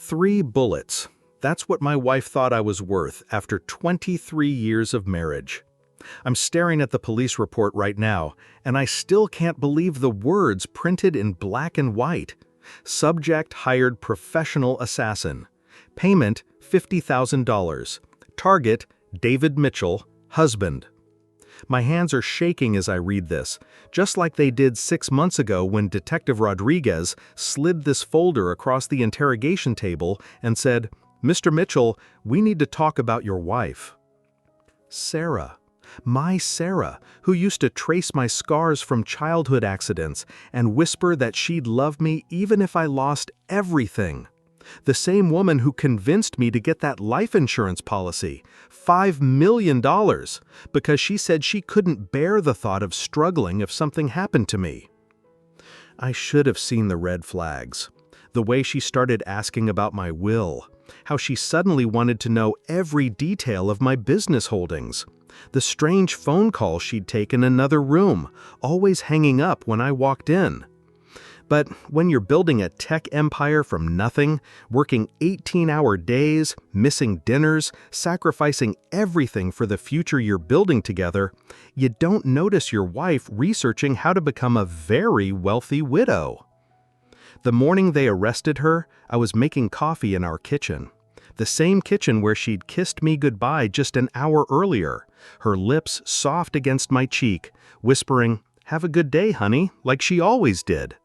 3 bullets. That's what my wife thought I was worth after 23 years of marriage. I'm staring at the police report right now, and I still can't believe the words printed in black and white. Subject hired professional assassin. Payment $50,000. Target David Mitchell, husband. My hands are shaking as I read this, just like they did 6 months ago when Detective Rodriguez slid this folder across the interrogation table and said, "Mr. Mitchell, we need to talk about your wife." Sarah. My Sarah, who used to trace my scars from childhood accidents and whisper that she'd love me even if I lost everything. The same woman who convinced me to get that life insurance policy, $5 million, because she said she couldn't bear the thought of struggling if something happened to me. I should have seen the red flags. The way she started asking about my will, how she suddenly wanted to know every detail of my business holdings, the strange phone call she'd take in another room, always hanging up when I walked in. But when you're building a tech empire from nothing, working 18-hour days, missing dinners, sacrificing everything for the future you're building together, you don't notice your wife researching how to become a very wealthy widow. The morning they arrested her, I was making coffee in our kitchen. The same kitchen where she'd kissed me goodbye just an hour earlier, her lips soft against my cheek, whispering, "Have a good day, honey," like she always did.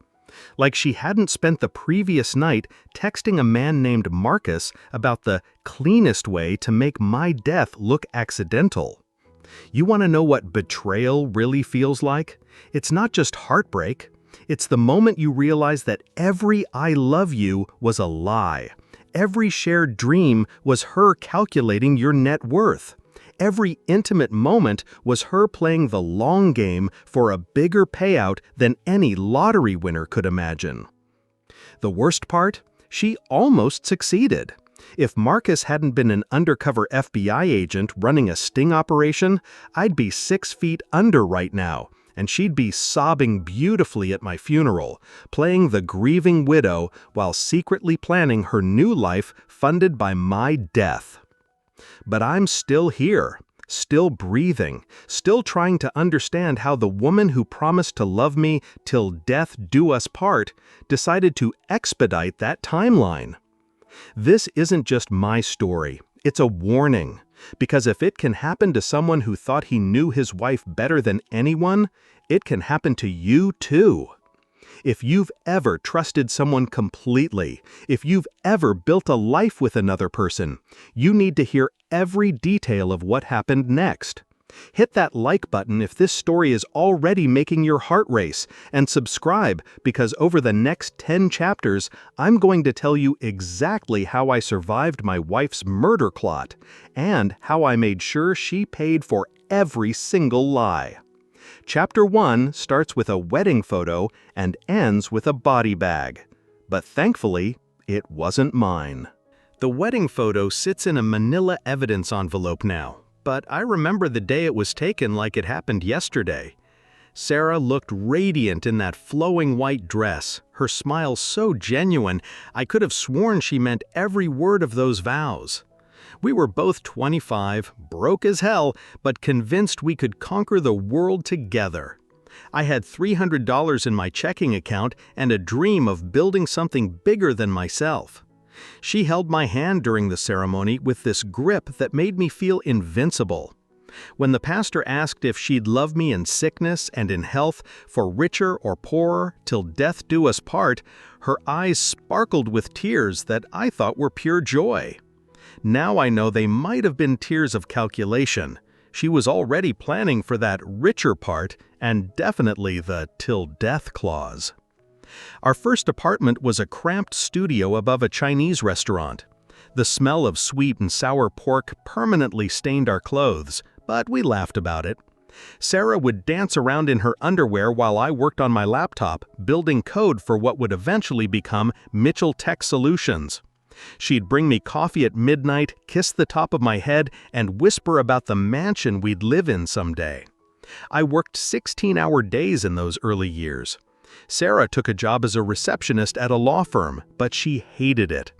Like she hadn't spent the previous night texting a man named Marcus about the cleanest way to make my death look accidental. You want to know what betrayal really feels like? It's not just heartbreak. It's the moment you realize that every "I love you" was a lie. Every shared dream was her calculating your net worth. Every intimate moment was her playing the long game for a bigger payout than any lottery winner could imagine. The worst part? She almost succeeded. If Marcus hadn't been an undercover FBI agent running a sting operation, I'd be 6 feet under right now, and she'd be sobbing beautifully at my funeral, playing the grieving widow while secretly planning her new life funded by my death. But I'm still here, still breathing, still trying to understand how the woman who promised to love me till death do us part decided to expedite that timeline. This isn't just my story, it's a warning, because if it can happen to someone who thought he knew his wife better than anyone, it can happen to you too. If you've ever trusted someone completely, if you've ever built a life with another person, you need to hear every detail of what happened next. Hit that like button if this story is already making your heart race, and subscribe because over the next 10 chapters, I'm going to tell you exactly how I survived my wife's murder plot, and how I made sure she paid for every single lie. Chapter 1 starts with a wedding photo and ends with a body bag. But thankfully, it wasn't mine. The wedding photo sits in a manila evidence envelope now, but I remember the day it was taken like it happened yesterday. Sarah looked radiant in that flowing white dress, her smile so genuine, I could have sworn she meant every word of those vows. We were both 25, broke as hell, but convinced we could conquer the world together. I had $300 in my checking account and a dream of building something bigger than myself. She held my hand during the ceremony with this grip that made me feel invincible. When the pastor asked if she'd love me in sickness and in health, for richer or poorer, till death do us part, her eyes sparkled with tears that I thought were pure joy. Now I know they might have been tears of calculation. She was already planning for that richer part, and definitely the "till death" clause. Our first apartment was a cramped studio above a Chinese restaurant. The smell of sweet and sour pork permanently stained our clothes, but we laughed about it. Sarah would dance around in her underwear while I worked on my laptop, building code for what would eventually become Mitchell Tech Solutions. She'd bring me coffee at midnight, kiss the top of my head, and whisper about the mansion we'd live in someday. I worked 16-hour days in those early years. Sarah took a job as a receptionist at a law firm, but she hated it.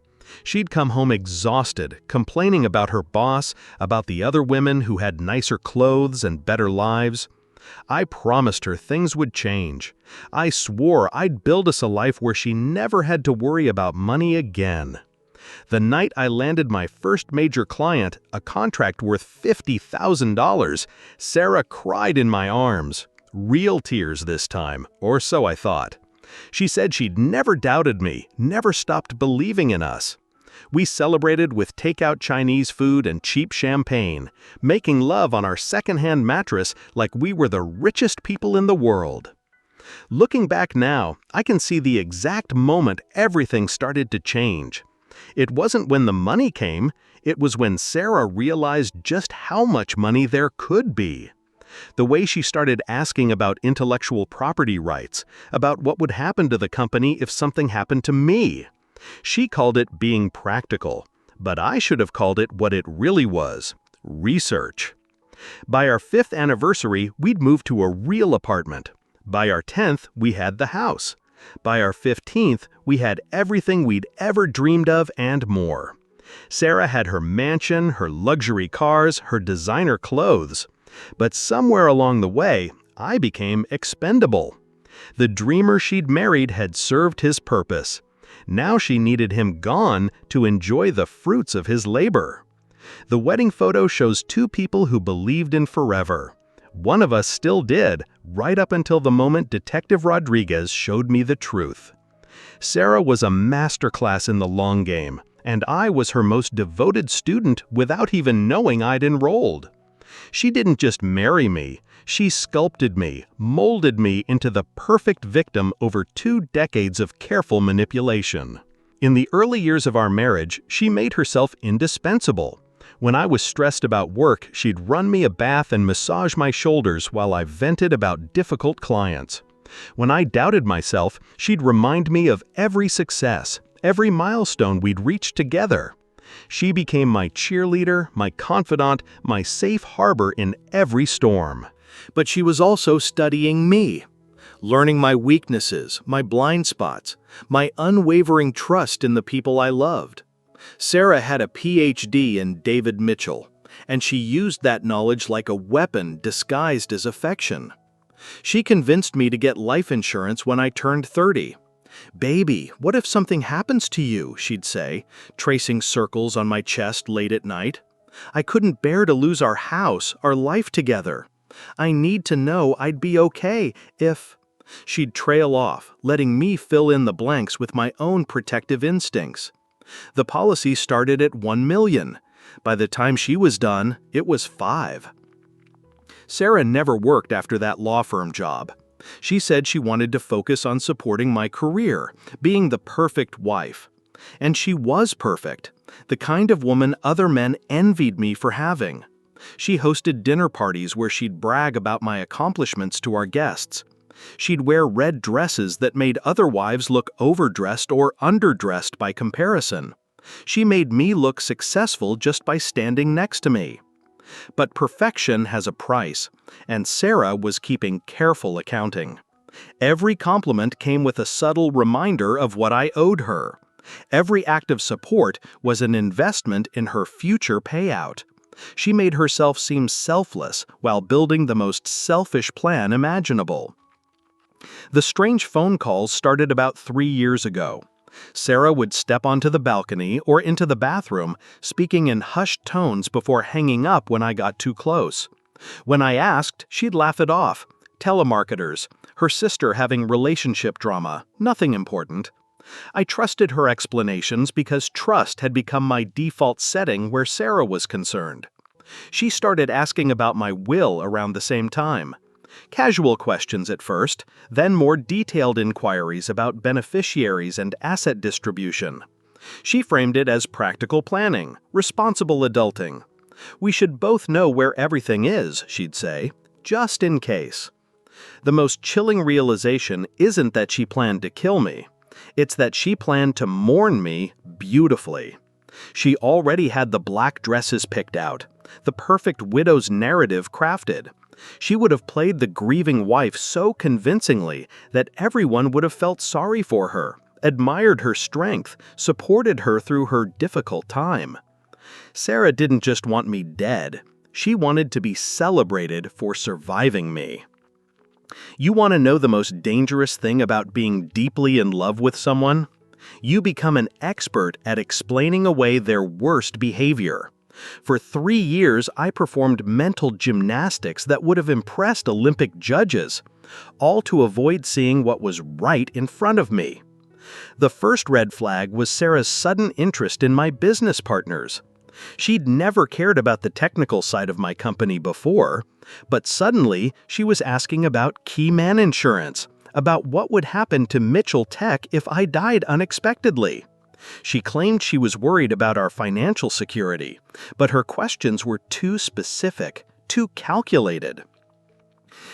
She'd come home exhausted, complaining about her boss, about the other women who had nicer clothes and better lives. I promised her things would change. I swore I'd build us a life where she never had to worry about money again. The night I landed my first major client, a contract worth $50,000, Sarah cried in my arms. Real tears this time, or so I thought. She said she'd never doubted me, never stopped believing in us. We celebrated with takeout Chinese food and cheap champagne, making love on our second-hand mattress like we were the richest people in the world. Looking back now, I can see the exact moment everything started to change. It wasn't when the money came, it was when Sarah realized just how much money there could be. The way she started asking about intellectual property rights, about what would happen to the company if something happened to me. She called it being practical, but I should have called it what it really was: research. By our 5th anniversary, we'd moved to a real apartment. By our 10th, we had the house. By our 15th, we had everything we'd ever dreamed of and more. Sarah had her mansion, her luxury cars, her designer clothes. But somewhere along the way, I became expendable. The dreamer she'd married had served his purpose. Now she needed him gone to enjoy the fruits of his labor. The wedding photo shows 2 people who believed in forever. One of us still did, right up until the moment Detective Rodriguez showed me the truth. Sarah was a masterclass in the long game, and I was her most devoted student without even knowing I'd enrolled. She didn't just marry me, she sculpted me, molded me into the perfect victim over 2 decades of careful manipulation. In the early years of our marriage, she made herself indispensable. When I was stressed about work, she'd run me a bath and massage my shoulders while I vented about difficult clients. When I doubted myself, she'd remind me of every success, every milestone we'd reached together. She became my cheerleader, my confidant, my safe harbor in every storm. But she was also studying me, learning my weaknesses, my blind spots, my unwavering trust in the people I loved. Sarah had a PhD in David Mitchell, and she used that knowledge like a weapon disguised as affection. She convinced me to get life insurance when I turned 30. "Baby, what if something happens to you?" she'd say, tracing circles on my chest late at night. "I couldn't bear to lose our house, our life together. I need to know I'd be okay if—" She'd trail off, letting me fill in the blanks with my own protective instincts. The policy started at $1 million. By the time she was done, it was $5 million. Sarah never worked after that law firm job. She said she wanted to focus on supporting my career, being the perfect wife. And she was perfect, the kind of woman other men envied me for having. She hosted dinner parties where she'd brag about my accomplishments to our guests. She'd wear red dresses that made other wives look overdressed or underdressed by comparison. She made me look successful just by standing next to me. But perfection has a price, and Sarah was keeping careful accounting. Every compliment came with a subtle reminder of what I owed her. Every act of support was an investment in her future payout. She made herself seem selfless while building the most selfish plan imaginable. The strange phone calls started about 3 years ago. Sarah would step onto the balcony or into the bathroom, speaking in hushed tones before hanging up when I got too close. When I asked, she'd laugh it off. Telemarketers, her sister having relationship drama, nothing important. I trusted her explanations because trust had become my default setting where Sarah was concerned. She started asking about my will around the same time. Casual questions at first, then more detailed inquiries about beneficiaries and asset distribution. She framed it as practical planning, responsible adulting. "We should both know where everything is," she'd say, "just in case." The most chilling realization isn't that she planned to kill me. It's that she planned to mourn me beautifully. She already had the black dresses picked out, the perfect widow's narrative crafted. She would have played the grieving wife so convincingly that everyone would have felt sorry for her, admired her strength, supported her through her difficult time. Sarah didn't just want me dead. She wanted to be celebrated for surviving me. You want to know the most dangerous thing about being deeply in love with someone? You become an expert at explaining away their worst behavior. For 3 years, I performed mental gymnastics that would have impressed Olympic judges, all to avoid seeing what was right in front of me. The first red flag was Sarah's sudden interest in my business partners. She'd never cared about the technical side of my company before, but suddenly she was asking about key man insurance, about what would happen to Mitchell Tech if I died unexpectedly. She claimed she was worried about our financial security, but her questions were too specific, too calculated.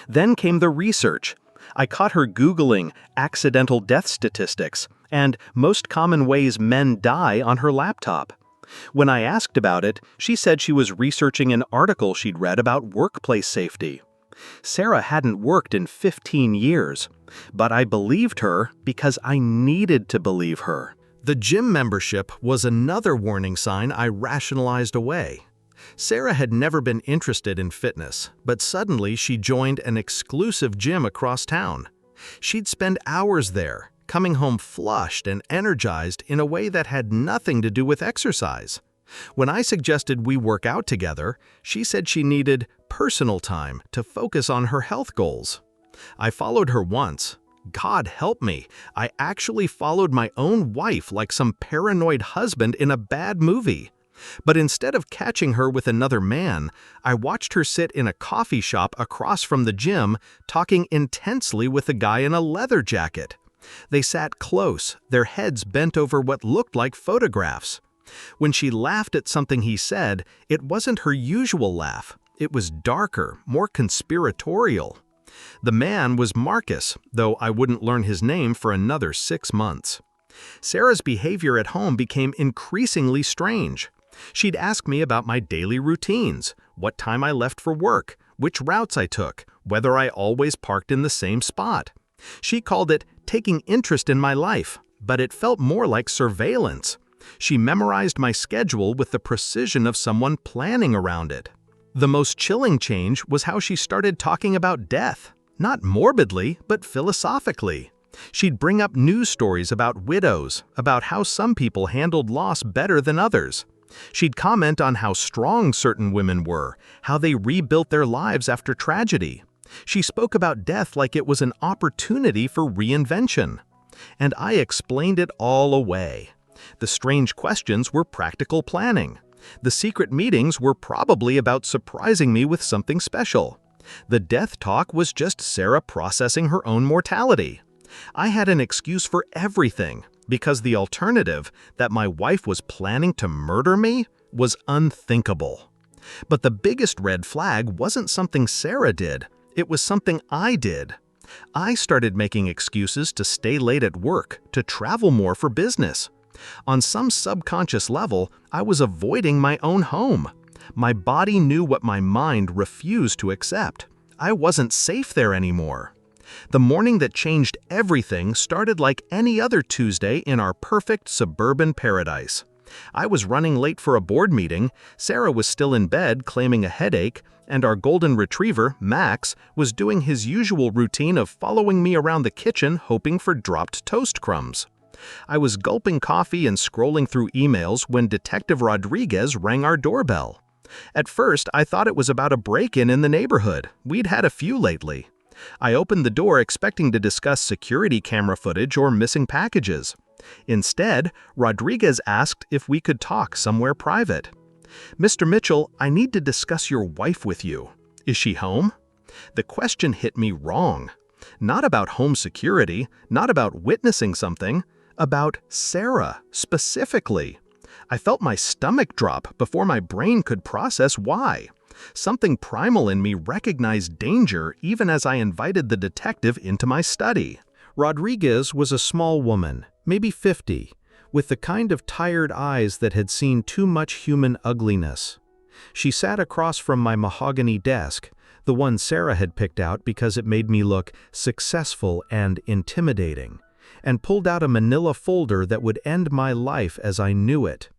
Then came the research. I caught her Googling accidental death statistics and most common ways men die on her laptop. When I asked about it, she said she was researching an article she'd read about workplace safety. Sarah hadn't worked in 15 years, but I believed her because I needed to believe her. The gym membership was another warning sign I rationalized away. Sarah had never been interested in fitness, but suddenly she joined an exclusive gym across town. She'd spend hours there, coming home flushed and energized in a way that had nothing to do with exercise. When I suggested we work out together, she said she needed personal time to focus on her health goals. I followed her once. God help me, I actually followed my own wife like some paranoid husband in a bad movie. But instead of catching her with another man, I watched her sit in a coffee shop across from the gym, talking intensely with a guy in a leather jacket. They sat close, their heads bent over what looked like photographs. When she laughed at something he said, it wasn't her usual laugh. It was darker, more conspiratorial. The man was Marcus, though I wouldn't learn his name for another 6 months. Sarah's behavior at home became increasingly strange. She'd ask me about my daily routines, what time I left for work, which routes I took, whether I always parked in the same spot. She called it taking interest in my life, but it felt more like surveillance. She memorized my schedule with the precision of someone planning around it. The most chilling change was how she started talking about death, not morbidly, but philosophically. She'd bring up news stories about widows, about how some people handled loss better than others. She'd comment on how strong certain women were, how they rebuilt their lives after tragedy. She spoke about death like it was an opportunity for reinvention. And I explained it all away. The strange questions were practical planning. The secret meetings were probably about surprising me with something special. The death talk was just Sarah processing her own mortality. I had an excuse for everything, because the alternative, that my wife was planning to murder me, was unthinkable. But the biggest red flag wasn't something Sarah did, it was something I did. I started making excuses to stay late at work, to travel more for business. On some subconscious level, I was avoiding my own home. My body knew what my mind refused to accept. I wasn't safe there anymore. The morning that changed everything started like any other Tuesday in our perfect suburban paradise. I was running late for a board meeting, Sarah was still in bed claiming a headache, and our golden retriever, Max, was doing his usual routine of following me around the kitchen hoping for dropped toast crumbs. I was gulping coffee and scrolling through emails when Detective Rodriguez rang our doorbell. At first, I thought it was about a break-in in the neighborhood. We'd had a few lately. I opened the door expecting to discuss security camera footage or missing packages. Instead, Rodriguez asked if we could talk somewhere private. "Mr. Mitchell, I need to discuss your wife with you. Is she home?" The question hit me wrong. Not about home security, not about witnessing something, about Sarah, specifically. I felt my stomach drop before my brain could process why. Something primal in me recognized danger even as I invited the detective into my study. Rodriguez was a small woman, maybe 50, with the kind of tired eyes that had seen too much human ugliness. She sat across from my mahogany desk, the one Sarah had picked out because it made me look successful and intimidating, and pulled out a manila folder that would end my life as I knew it.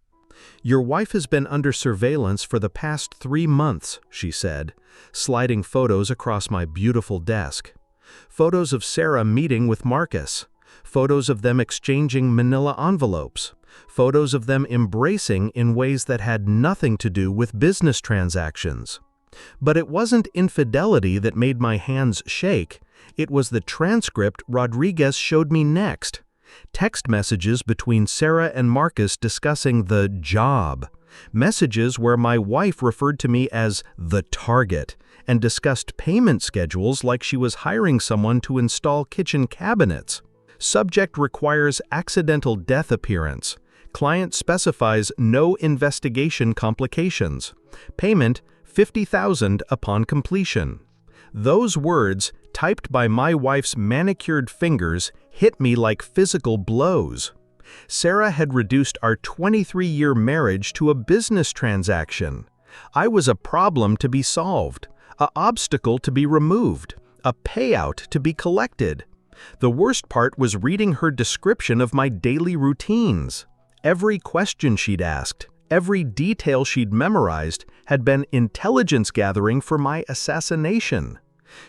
"Your wife has been under surveillance for the past 3 months," she said, sliding photos across my beautiful desk. Photos of Sarah meeting with Marcus. Photos of them exchanging manila envelopes. Photos of them embracing in ways that had nothing to do with business transactions. But it wasn't infidelity that made my hands shake. It was the transcript Rodriguez showed me next. Text messages between Sarah and Marcus discussing the job. Messages where my wife referred to me as the target and discussed payment schedules like she was hiring someone to install kitchen cabinets. Subject requires accidental death appearance. Client specifies no investigation complications. Payment $50,000 upon completion. Those words, typed by my wife's manicured fingers, hit me like physical blows. Sarah had reduced our 23-year marriage to a business transaction. I was a problem to be solved, an obstacle to be removed, a payout to be collected. The worst part was reading her description of my daily routines. Every question she'd asked, every detail she'd memorized had been intelligence gathering for my assassination.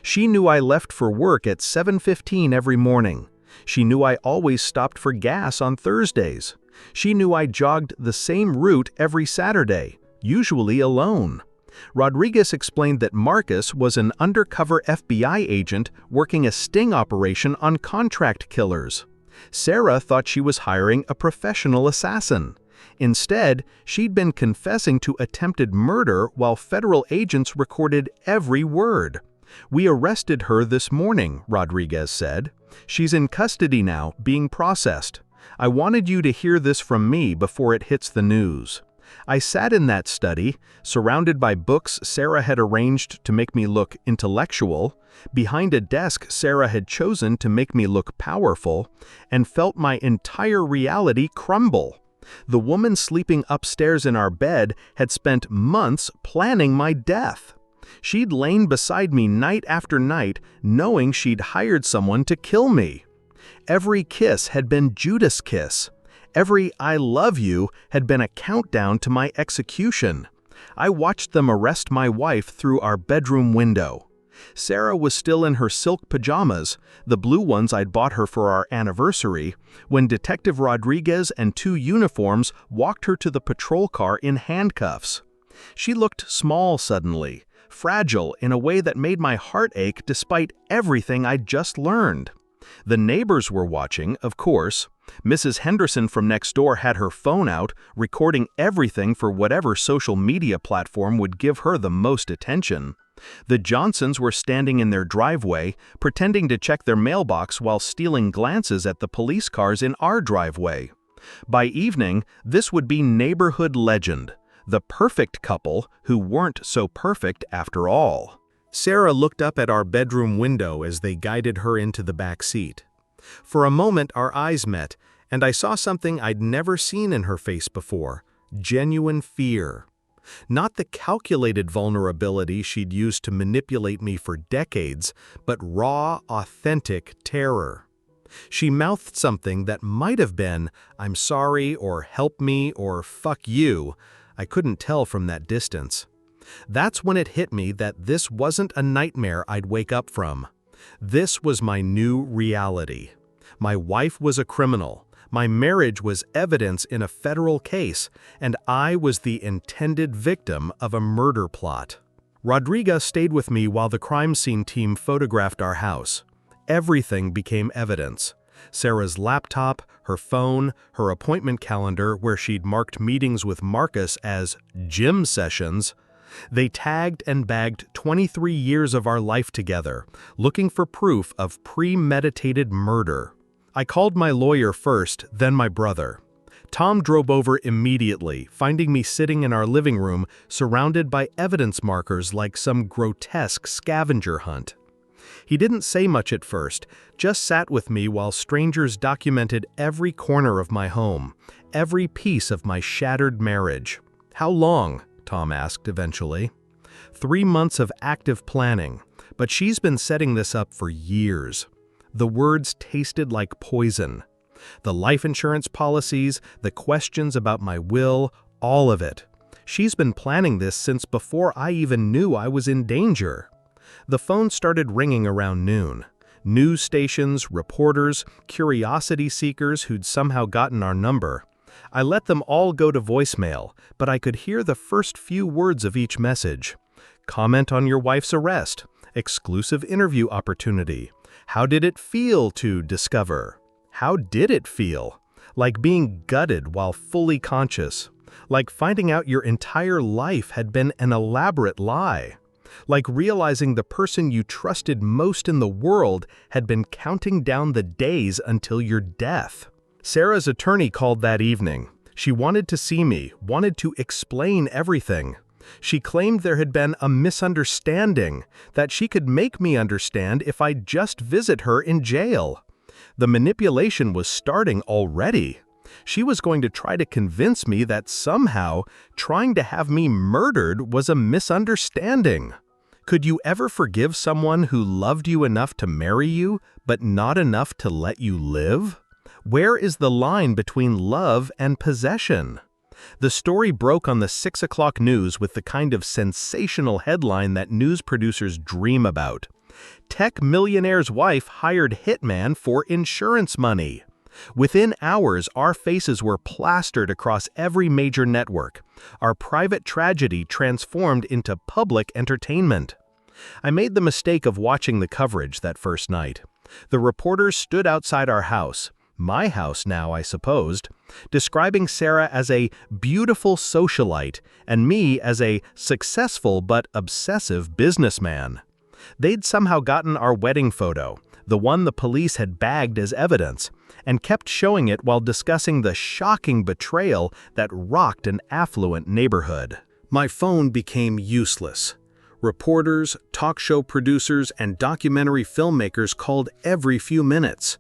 She knew I left for work at 7:15 every morning. She knew I always stopped for gas on Thursdays. She knew I jogged the same route every Saturday, usually alone. Rodriguez explained that Marcus was an undercover FBI agent working a sting operation on contract killers. Sarah thought she was hiring a professional assassin. Instead, she'd been confessing to attempted murder while federal agents recorded every word. "We arrested her this morning," Rodriguez said. "She's in custody now, being processed. I wanted you to hear this from me before it hits the news." I sat in that study, surrounded by books Sarah had arranged to make me look intellectual, behind a desk Sarah had chosen to make me look powerful, and felt my entire reality crumble. The woman sleeping upstairs in our bed had spent months planning my death. She'd lain beside me night after night, knowing she'd hired someone to kill me. Every kiss had been Judas' kiss. Every "I love you" had been a countdown to my execution. I watched them arrest my wife through our bedroom window. Sarah was still in her silk pajamas, the blue ones I'd bought her for our anniversary, when Detective Rodriguez and 2 uniforms walked her to the patrol car in handcuffs. She looked small suddenly, fragile in a way that made my heart ache despite everything I'd just learned. The neighbors were watching, of course. Mrs. Henderson from next door had her phone out, recording everything for whatever social media platform would give her the most attention. The Johnsons were standing in their driveway, pretending to check their mailbox while stealing glances at the police cars in our driveway. By evening, this would be neighborhood legend, the perfect couple who weren't so perfect after all. Sarah looked up at our bedroom window as they guided her into the back seat. For a moment our eyes met, and I saw something I'd never seen in her face before: genuine fear. Not the calculated vulnerability she'd used to manipulate me for decades, but raw, authentic terror. She mouthed something that might have been, "I'm sorry," or "help me," or "fuck you." I couldn't tell from that distance. That's when it hit me that this wasn't a nightmare I'd wake up from. This was my new reality. My wife was a criminal. My marriage was evidence in a federal case, and I was the intended victim of a murder plot. Rodriguez stayed with me while the crime scene team photographed our house. Everything became evidence. Sarah's laptop, her phone, her appointment calendar where she'd marked meetings with Marcus as gym sessions. They tagged and bagged 23 years of our life together, looking for proof of premeditated murder. I called my lawyer first, then my brother. Tom drove over immediately, finding me sitting in our living room, surrounded by evidence markers like some grotesque scavenger hunt. He didn't say much at first, just sat with me while strangers documented every corner of my home, every piece of my shattered marriage. "How long?" Tom asked eventually. 3 months of active planning, but she's been setting this up for years. The words tasted like poison. The life insurance policies, the questions about my will, all of it. She's been planning this since before I even knew I was in danger. The phone started ringing around noon. News stations, reporters, curiosity seekers who'd somehow gotten our number. I let them all go to voicemail, but I could hear the first few words of each message. Comment on your wife's arrest. Exclusive interview opportunity. How did it feel to discover? How did it feel? Like being gutted while fully conscious. Like finding out your entire life had been an elaborate lie. Like realizing the person you trusted most in the world had been counting down the days until your death. Sarah's attorney called that evening. She wanted to see me, wanted to explain everything. She claimed there had been a misunderstanding, that she could make me understand if I'd just visit her in jail. The manipulation was starting already. She was going to try to convince me that somehow trying to have me murdered was a misunderstanding. Could you ever forgive someone who loved you enough to marry you, but not enough to let you live? Where is the line between love and possession? The story broke on the 6 o'clock news with the kind of sensational headline that news producers dream about. Tech millionaire's wife hired Hitman for insurance money. Within hours, our faces were plastered across every major network. Our private tragedy transformed into public entertainment. I made the mistake of watching the coverage that first night. The reporters stood outside our house, my house now, I supposed, describing Sarah as a beautiful socialite and me as a successful but obsessive businessman. They'd somehow gotten our wedding photo, the one the police had bagged as evidence, and kept showing it while discussing the shocking betrayal that rocked an affluent neighborhood. My phone became useless. Reporters, talk show producers, and documentary filmmakers called every few minutes.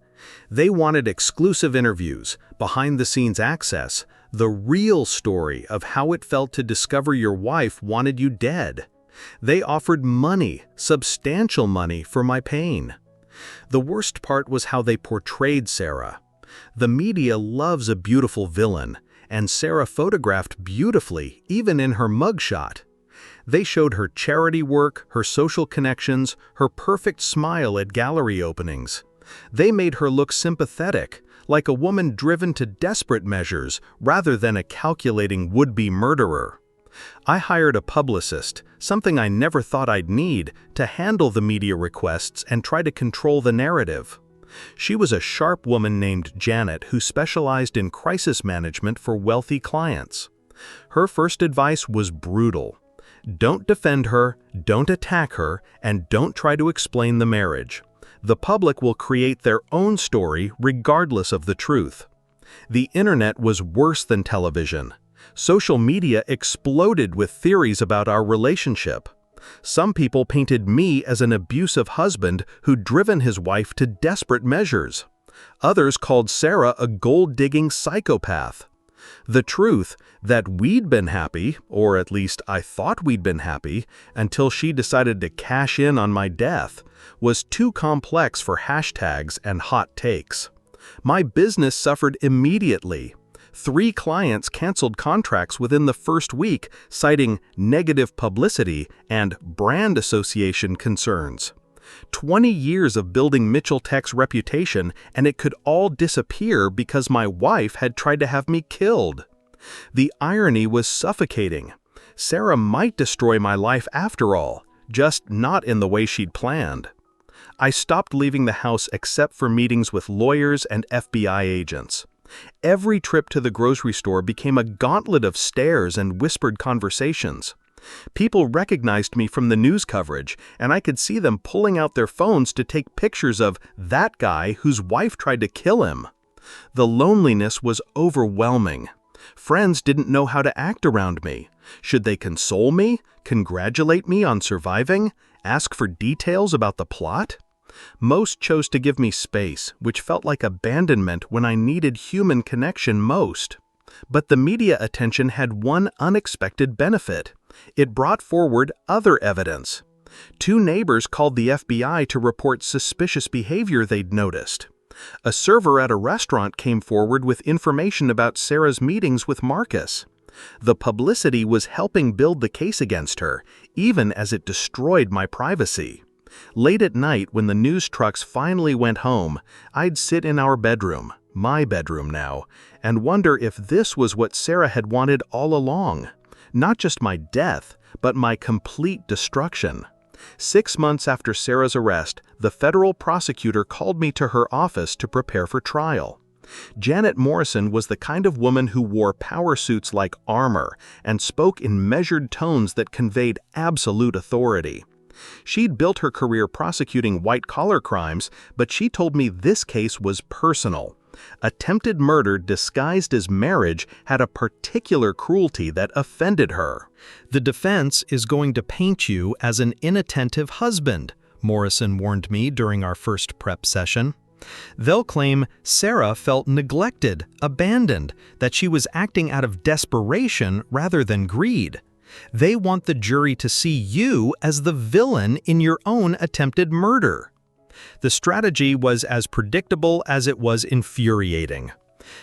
They wanted exclusive interviews, behind-the-scenes access, the real story of how it felt to discover your wife wanted you dead. They offered money, substantial money, for my pain. The worst part was how they portrayed Sarah. The media loves a beautiful villain, and Sarah photographed beautifully, even in her mugshot. They showed her charity work, her social connections, her perfect smile at gallery openings. They made her look sympathetic, like a woman driven to desperate measures rather than a calculating would-be murderer. I hired a publicist, something I never thought I'd need, to handle the media requests and try to control the narrative. She was a sharp woman named Janet who specialized in crisis management for wealthy clients. Her first advice was brutal. Don't defend her, don't attack her, and don't try to explain the marriage. The public will create their own story regardless of the truth. The internet was worse than television. Social media exploded with theories about our relationship. Some people painted me as an abusive husband who'd driven his wife to desperate measures. Others called Sarah a gold-digging psychopath. The truth, that we'd been happy, or at least I thought we'd been happy, until she decided to cash in on my death, was too complex for hashtags and hot takes. My business suffered immediately. 3 clients canceled contracts within the first week, citing negative publicity and brand association concerns. 20 years of building Mitchell Tech's reputation, and it could all disappear because my wife had tried to have me killed. The irony was suffocating. Sarah might destroy my life after all, just not in the way she'd planned. I stopped leaving the house except for meetings with lawyers and FBI agents. Every trip to the grocery store became a gauntlet of stares and whispered conversations. People recognized me from the news coverage, and I could see them pulling out their phones to take pictures of that guy whose wife tried to kill him. The loneliness was overwhelming. Friends didn't know how to act around me. Should they console me, congratulate me on surviving, ask for details about the plot? Most chose to give me space, which felt like abandonment when I needed human connection most. But the media attention had one unexpected benefit. It brought forward other evidence. Two neighbors called the FBI to report suspicious behavior they'd noticed. A server at a restaurant came forward with information about Sarah's meetings with Marcus. The publicity was helping build the case against her, even as it destroyed my privacy. Late at night, when the news trucks finally went home, I'd sit in our bedroom, my bedroom now, and wonder if this was what Sarah had wanted all along. Not just my death, but my complete destruction. 6 months after Sarah's arrest, the federal prosecutor called me to her office to prepare for trial. Janet Morrison was the kind of woman who wore power suits like armor and spoke in measured tones that conveyed absolute authority. She'd built her career prosecuting white-collar crimes, but she told me this case was personal. Attempted murder disguised as marriage had a particular cruelty that offended her. "The defense is going to paint you as an inattentive husband," Morrison warned me during our first prep session. "They'll claim Sarah felt neglected, abandoned, that she was acting out of desperation rather than greed. They want the jury to see you as the villain in your own attempted murder." The strategy was as predictable as it was infuriating.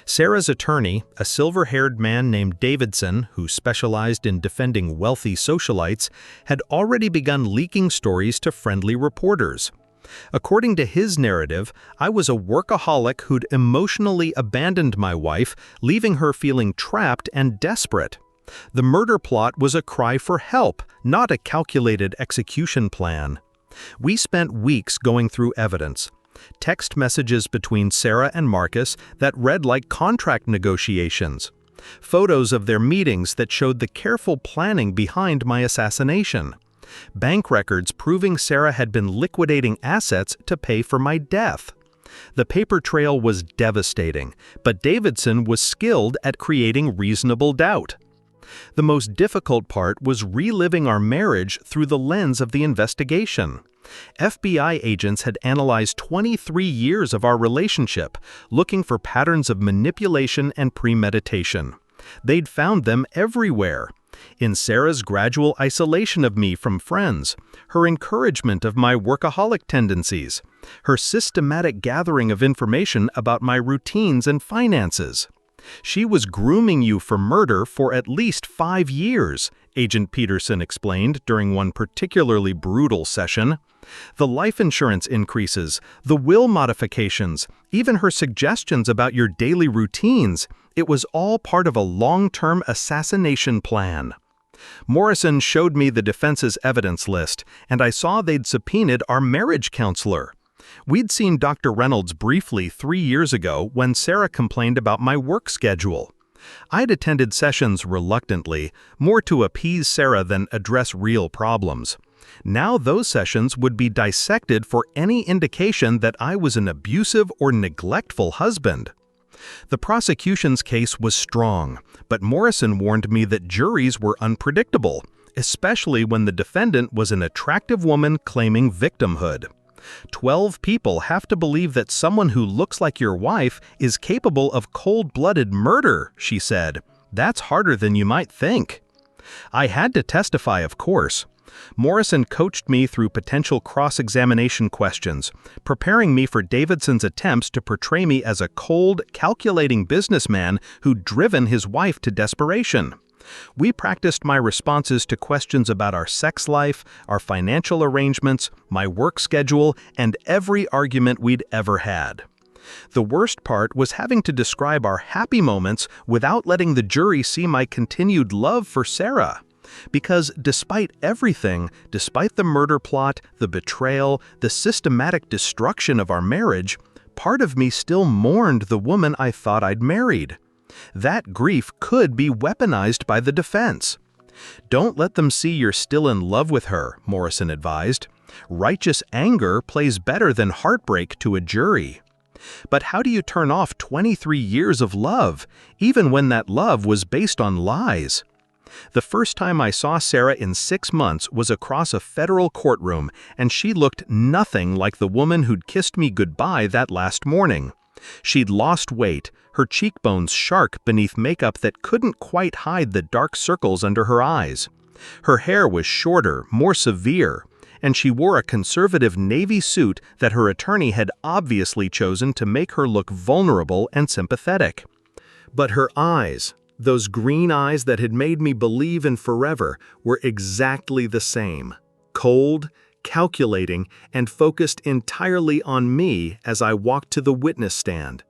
Sarah's attorney, a silver-haired man named Davidson, who specialized in defending wealthy socialites, had already begun leaking stories to friendly reporters. According to his narrative, I was a workaholic who'd emotionally abandoned my wife, leaving her feeling trapped and desperate. The murder plot was a cry for help, not a calculated execution plan. We spent weeks going through evidence. Text messages between Sarah and Marcus that read like contract negotiations. Photos of their meetings that showed the careful planning behind my assassination. Bank records proving Sarah had been liquidating assets to pay for my death. The paper trail was devastating, but Davidson was skilled at creating reasonable doubt. The most difficult part was reliving our marriage through the lens of the investigation. FBI agents had analyzed 23 years of our relationship, looking for patterns of manipulation and premeditation. They'd found them everywhere. In Sarah's gradual isolation of me from friends, her encouragement of my workaholic tendencies, her systematic gathering of information about my routines and finances. "She was grooming you for murder for at least 5 years, Agent Peterson explained during one particularly brutal session. "The life insurance increases, the will modifications, even her suggestions about your daily routines, it was all part of a long-term assassination plan." Morrison showed me the defense's evidence list, and I saw they'd subpoenaed our marriage counselor. We'd seen Dr. Reynolds briefly 3 years ago when Sarah complained about my work schedule. I'd attended sessions reluctantly, more to appease Sarah than address real problems. Now those sessions would be dissected for any indication that I was an abusive or neglectful husband. The prosecution's case was strong, but Morrison warned me that juries were unpredictable, especially when the defendant was an attractive woman claiming victimhood. 12 people have to believe that someone who looks like your wife is capable of cold-blooded murder, she said. That's harder than you might think. I had to testify, of course. Morrison coached me through potential cross-examination questions, preparing me for Davidson's attempts to portray me as a cold, calculating businessman who'd driven his wife to desperation. We practiced my responses to questions about our sex life, our financial arrangements, my work schedule, and every argument we'd ever had. The worst part was having to describe our happy moments without letting the jury see my continued love for Sarah. Because despite everything, despite the murder plot, the betrayal, the systematic destruction of our marriage, part of me still mourned the woman I thought I'd married. That grief could be weaponized by the defense. "Don't let them see you're still in love with her," Morrison advised. "Righteous anger plays better than heartbreak to a jury." But how do you turn off 23 years of love, even when that love was based on lies? The first time I saw Sarah in 6 months was across a federal courtroom, and she looked nothing like the woman who'd kissed me goodbye that last morning. She'd lost weight, her cheekbones sharp beneath makeup that couldn't quite hide the dark circles under her eyes. Her hair was shorter, more severe, and she wore a conservative navy suit that her attorney had obviously chosen to make her look vulnerable and sympathetic. But her eyes, those green eyes that had made me believe in forever, were exactly the same. Cold, calculating, and focused entirely on me as I walked to the witness stand.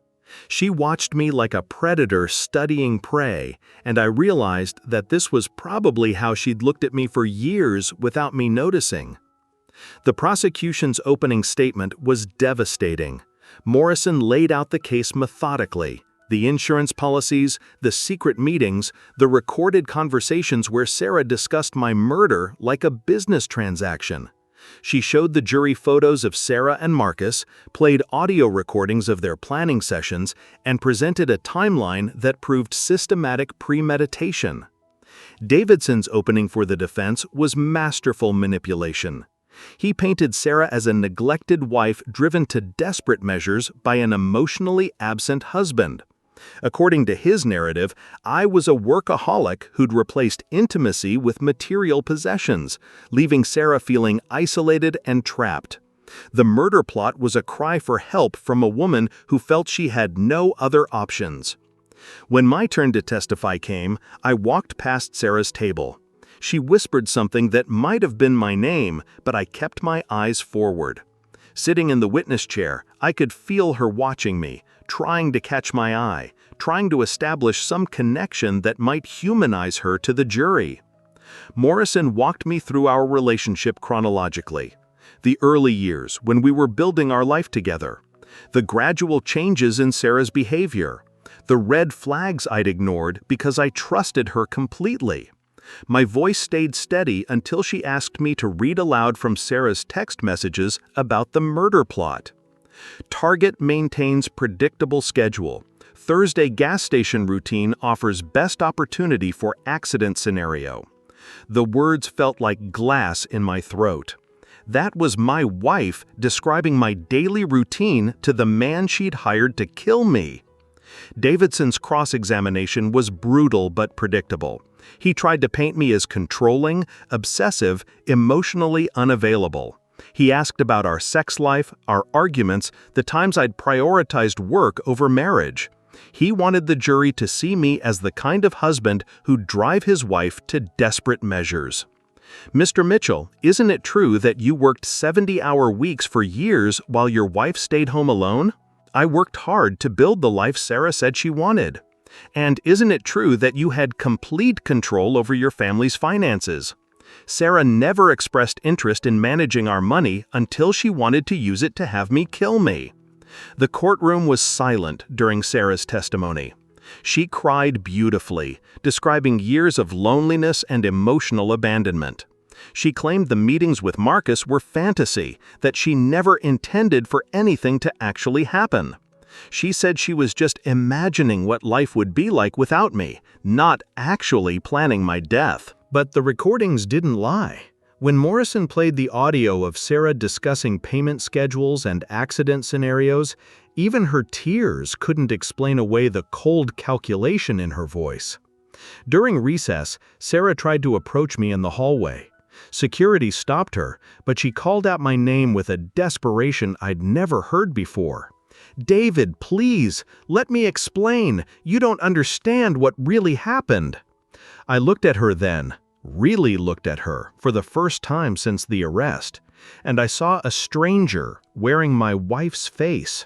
She watched me like a predator studying prey, and I realized that this was probably how she'd looked at me for years without me noticing. The prosecution's opening statement was devastating. Morrison laid out the case methodically. The insurance policies, the secret meetings, the recorded conversations where Sarah discussed my murder like a business transaction. She showed the jury photos of Sarah and Marcus, played audio recordings of their planning sessions, and presented a timeline that proved systematic premeditation. Davidson's opening for the defense was masterful manipulation. He painted Sarah as a neglected wife driven to desperate measures by an emotionally absent husband. According to his narrative, I was a workaholic who'd replaced intimacy with material possessions, leaving Sarah feeling isolated and trapped. The murder plot was a cry for help from a woman who felt she had no other options. When my turn to testify came, I walked past Sarah's table. She whispered something that might have been my name, but I kept my eyes forward. Sitting in the witness chair, I could feel her watching me, trying to catch my eye, trying to establish some connection that might humanize her to the jury. Morrison walked me through our relationship chronologically. The early years, when we were building our life together. The gradual changes in Sarah's behavior. The red flags I'd ignored because I trusted her completely. My voice stayed steady until she asked me to read aloud from Sarah's text messages about the murder plot. Target maintains predictable schedule. Thursday gas station routine offers best opportunity for accident scenario. The words felt like glass in my throat. That was my wife describing my daily routine to the man she'd hired to kill me. Davidson's cross-examination was brutal but predictable. He tried to paint me as controlling, obsessive, emotionally unavailable. He asked about our sex life, our arguments, the times I'd prioritized work over marriage. He wanted the jury to see me as the kind of husband who'd drive his wife to desperate measures. "Mr. Mitchell, isn't it true that you worked 70-hour weeks for years while your wife stayed home alone? I worked hard to build the life Sarah said she wanted. And isn't it true that you had complete control over your family's finances? Sarah never expressed interest in managing our money until she wanted to use it to have me kill me." The courtroom was silent during Sarah's testimony. She cried beautifully, describing years of loneliness and emotional abandonment. She claimed the meetings with Marcus were fantasy, that she never intended for anything to actually happen. She said she was just imagining what life would be like without me, not actually planning my death. But the recordings didn't lie. When Morrison played the audio of Sarah discussing payment schedules and accident scenarios, even her tears couldn't explain away the cold calculation in her voice. During recess, Sarah tried to approach me in the hallway. Security stopped her, but she called out my name with a desperation I'd never heard before. "David, please, let me explain. You don't understand what really happened." I looked at her then, really looked at her, for the first time since the arrest, and I saw a stranger wearing my wife's face.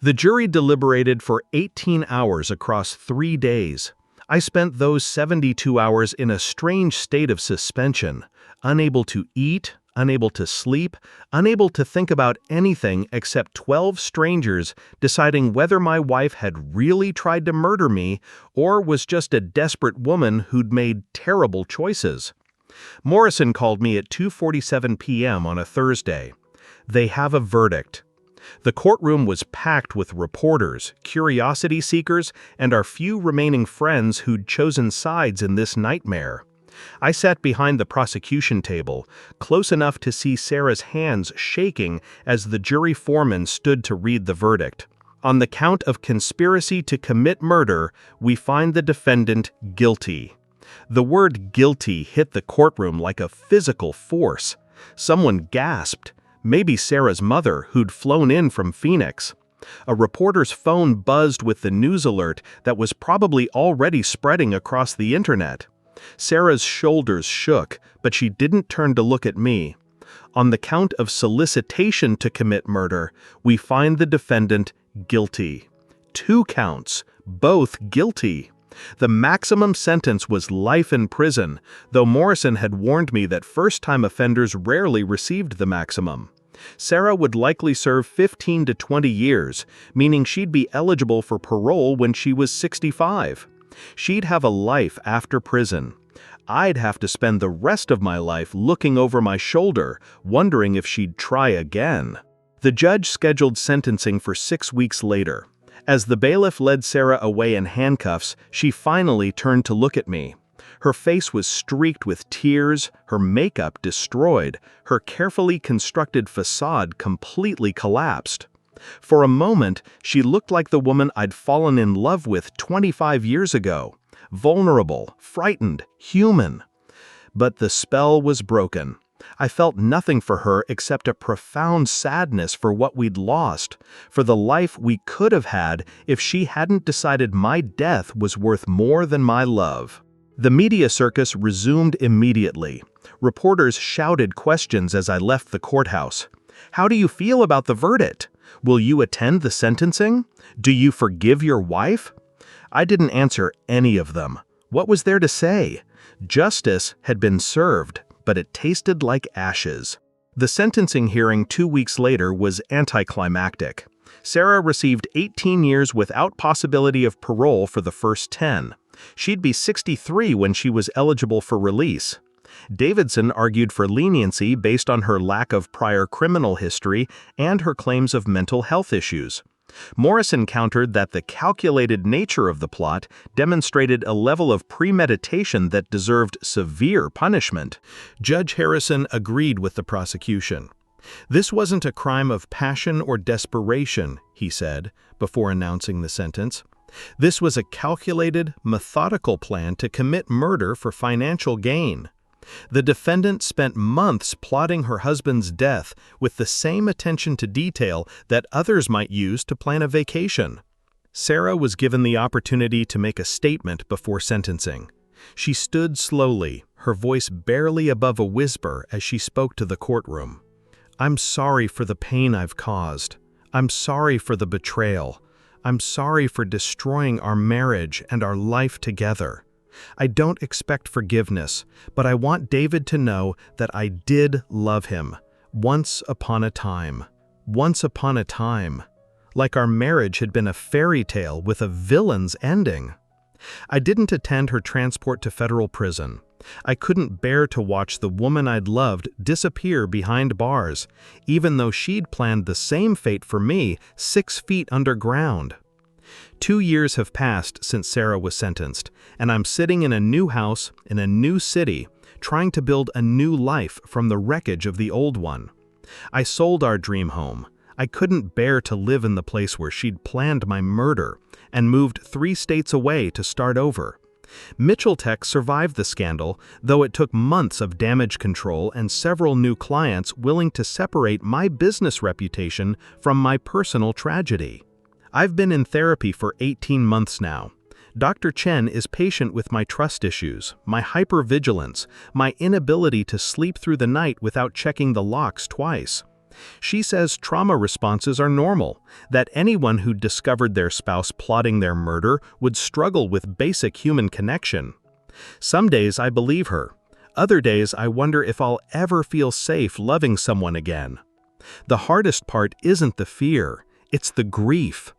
The jury deliberated for 18 hours across 3 days. I spent those 72 hours in a strange state of suspension, unable to eat, unable to sleep, unable to think about anything except 12 strangers deciding whether my wife had really tried to murder me or was just a desperate woman who'd made terrible choices. Morrison called me at 2:47 p.m. on a Thursday. "They have a verdict." The courtroom was packed with reporters, curiosity seekers, and our few remaining friends who'd chosen sides in this nightmare. I sat behind the prosecution table, close enough to see Sarah's hands shaking as the jury foreman stood to read the verdict. On the count of conspiracy to commit murder, we find the defendant guilty. The word guilty hit the courtroom like a physical force. Someone gasped. Maybe Sarah's mother, who'd flown in from Phoenix. A reporter's phone buzzed with the news alert that was probably already spreading across the internet. Sarah's shoulders shook, but she didn't turn to look at me. On the count of solicitation to commit murder, we find the defendant guilty. 2 counts, both guilty. The maximum sentence was life in prison, though Morrison had warned me that first-time offenders rarely received the maximum. Sarah would likely serve 15 to 20 years, meaning she'd be eligible for parole when she was 65. She'd have a life after prison. I'd have to spend the rest of my life looking over my shoulder, wondering if she'd try again. The judge scheduled sentencing for 6 weeks later. As the bailiff led Sarah away in handcuffs, she finally turned to look at me. Her face was streaked with tears, her makeup destroyed, her carefully constructed facade completely collapsed. For a moment, she looked like the woman I'd fallen in love with 25 years ago. Vulnerable, frightened, human. But the spell was broken. I felt nothing for her except a profound sadness for what we'd lost, for the life we could have had if she hadn't decided my death was worth more than my love. The media circus resumed immediately. Reporters shouted questions as I left the courthouse. How do you feel about the verdict? Will you attend the sentencing? Do you forgive your wife? I didn't answer any of them. What was there to say? Justice had been served, but it tasted like ashes. The sentencing hearing 2 weeks later was anticlimactic. Sarah received 18 years without possibility of parole for the first 10. She'd be 63 when she was eligible for release. Davidson argued for leniency based on her lack of prior criminal history and her claims of mental health issues. Morrison countered that the calculated nature of the plot demonstrated a level of premeditation that deserved severe punishment. Judge Harrison agreed with the prosecution. This wasn't a crime of passion or desperation, he said, before announcing the sentence. This was a calculated, methodical plan to commit murder for financial gain. The defendant spent months plotting her husband's death with the same attention to detail that others might use to plan a vacation. Sarah was given the opportunity to make a statement before sentencing. She stood slowly, her voice barely above a whisper as she spoke to the courtroom. "I'm sorry for the pain I've caused. I'm sorry for the betrayal. I'm sorry for destroying our marriage and our life together. I don't expect forgiveness, but I want David to know that I did love him. Once upon a time. Once upon a time. Like our marriage had been a fairy tale with a villain's ending." I didn't attend her transport to federal prison. I couldn't bear to watch the woman I'd loved disappear behind bars, even though she'd planned the same fate for me 6 feet underground. 2 years have passed since Sarah was sentenced, and I'm sitting in a new house in a new city, trying to build a new life from the wreckage of the old one. I sold our dream home. I couldn't bear to live in the place where she'd planned my murder, and moved 3 states away to start over. Mitchell Tech survived the scandal, though it took months of damage control and several new clients willing to separate my business reputation from my personal tragedy. I've been in therapy for 18 months now. Dr. Chen is patient with my trust issues, my hypervigilance, my inability to sleep through the night without checking the locks twice. She says trauma responses are normal, that anyone who discovered their spouse plotting their murder would struggle with basic human connection. Some days I believe her. Other days I wonder if I'll ever feel safe loving someone again. The hardest part isn't the fear, it's the grief.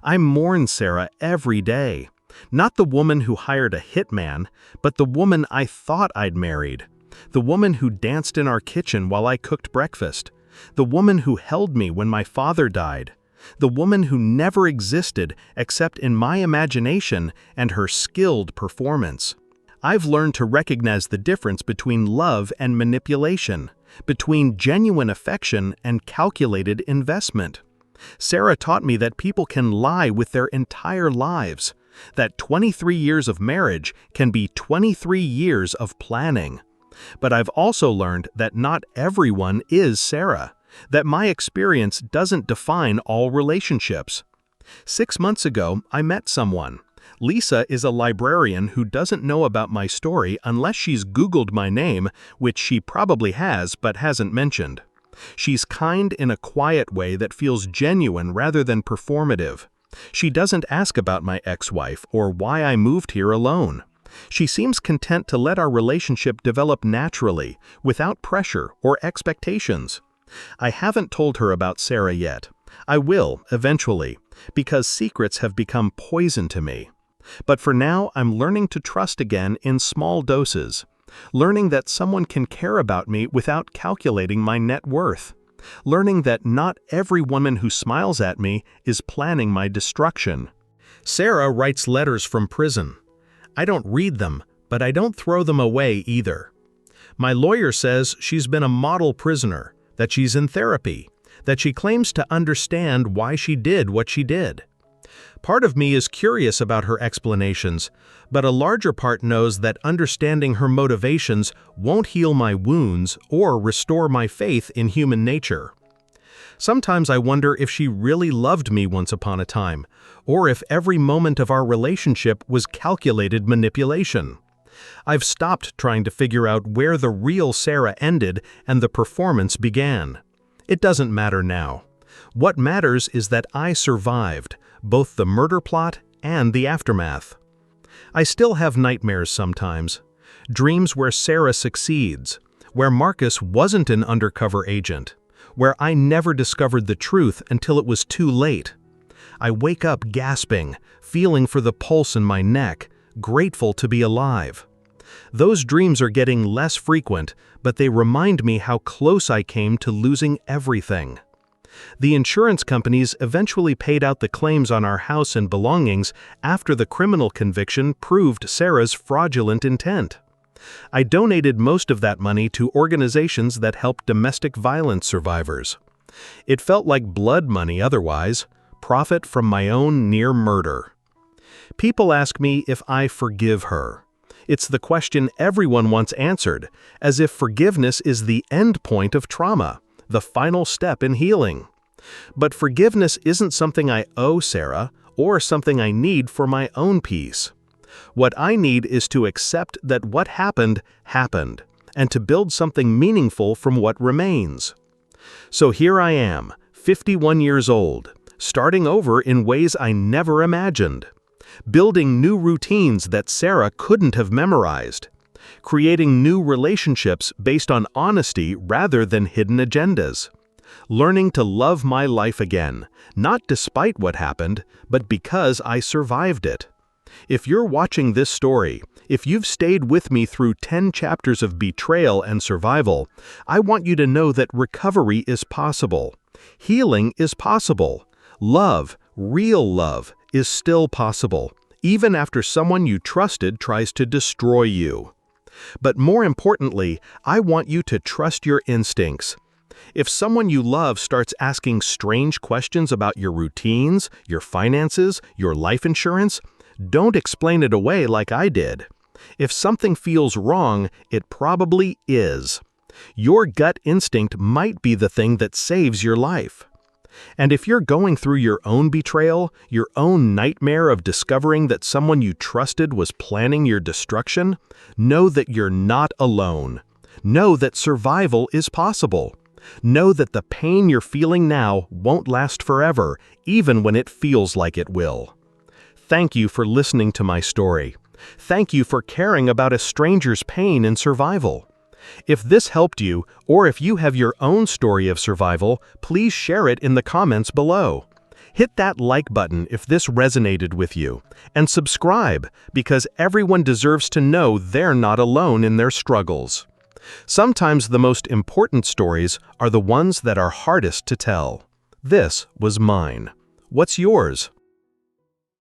I mourn Sarah every day. Not the woman who hired a hitman, but the woman I thought I'd married. The woman who danced in our kitchen while I cooked breakfast. The woman who held me when my father died. The woman who never existed except in my imagination and her skilled performance. I've learned to recognize the difference between love and manipulation, between genuine affection and calculated investment. Sarah taught me that people can lie with their entire lives, that 23 years of marriage can be 23 years of planning. But I've also learned that not everyone is Sarah, that my experience doesn't define all relationships. 6 months ago, I met someone. Lisa is a librarian who doesn't know about my story unless she's Googled my name, which she probably has but hasn't mentioned. She's kind in a quiet way that feels genuine rather than performative. She doesn't ask about my ex-wife or why I moved here alone. She seems content to let our relationship develop naturally, without pressure or expectations. I haven't told her about Sarah yet. I will, eventually, because secrets have become poison to me. But for now, I'm learning to trust again in small doses. Learning that someone can care about me without calculating my net worth. Learning that not every woman who smiles at me is planning my destruction. Sarah writes letters from prison. I don't read them, but I don't throw them away either. My lawyer says she's been a model prisoner, that she's in therapy, that she claims to understand why she did what she did. Part of me is curious about her explanations, but a larger part knows that understanding her motivations won't heal my wounds or restore my faith in human nature. Sometimes I wonder if she really loved me once upon a time, or if every moment of our relationship was calculated manipulation. I've stopped trying to figure out where the real Sarah ended and the performance began. It doesn't matter now. What matters is that I survived, both the murder plot and the aftermath. I still have nightmares sometimes. Dreams where Sarah succeeds, where Marcus wasn't an undercover agent, where I never discovered the truth until it was too late. I wake up gasping, feeling for the pulse in my neck, grateful to be alive. Those dreams are getting less frequent, but they remind me how close I came to losing everything. The insurance companies eventually paid out the claims on our house and belongings after the criminal conviction proved Sarah's fraudulent intent. I donated most of that money to organizations that help domestic violence survivors. It felt like blood money otherwise, profit from my own near murder. People ask me if I forgive her. It's the question everyone wants answered, as if forgiveness is the end point of trauma, the final step in healing. But forgiveness isn't something I owe Sarah or something I need for my own peace. What I need is to accept that what happened, happened, and to build something meaningful from what remains. So here I am, 51 years old, starting over in ways I never imagined. Building new routines that Sarah couldn't have memorized. Creating new relationships based on honesty rather than hidden agendas. Learning to love my life again, not despite what happened, but because I survived it. If you're watching this story, if you've stayed with me through 10 chapters of betrayal and survival, I want you to know that recovery is possible. Healing is possible. Love, real love, is still possible, even after someone you trusted tries to destroy you. But more importantly, I want you to trust your instincts. If someone you love starts asking strange questions about your routines, your finances, your life insurance, don't explain it away like I did. If something feels wrong, it probably is. Your gut instinct might be the thing that saves your life. And if you're going through your own betrayal, your own nightmare of discovering that someone you trusted was planning your destruction, know that you're not alone. Know that survival is possible. Know that the pain you're feeling now won't last forever, even when it feels like it will. Thank you for listening to my story. Thank you for caring about a stranger's pain and survival. If this helped you, or if you have your own story of survival, please share it in the comments below. Hit that like button if this resonated with you, and subscribe because everyone deserves to know they're not alone in their struggles. Sometimes the most important stories are the ones that are hardest to tell. This was mine. What's yours?